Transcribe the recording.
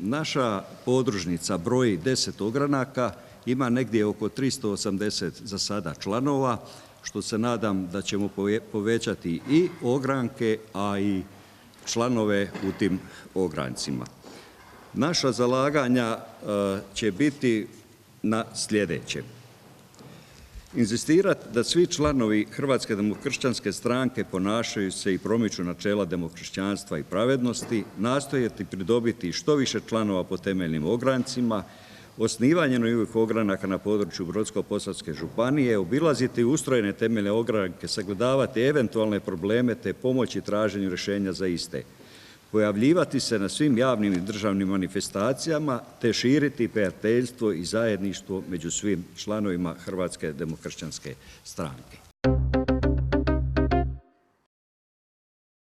Naša podružnica broji 10 ogranaka, ima negdje oko 380 za sada članova, što se nadam da ćemo povećati i ogranke, a i članove u tim ograncima. Naša zalaganja će biti na sljedećem. Inzistirati da svi članovi Hrvatske demokršćanske stranke ponašaju se i promiču načela demokršćanstva i pravednosti, nastojati pridobiti što više članova po temeljnim ograncima, osnivanje novih ogranaka na području Brodsko-posavske županije, obilaziti ustrojene temeljne ogranke, sagledavati eventualne probleme te pomoći traženju rješenja za iste, pojavljivati se na svim javnim i državnim manifestacijama te širiti prijateljstvo i zajedništvo među svim članovima Hrvatske demokršćanske stranke.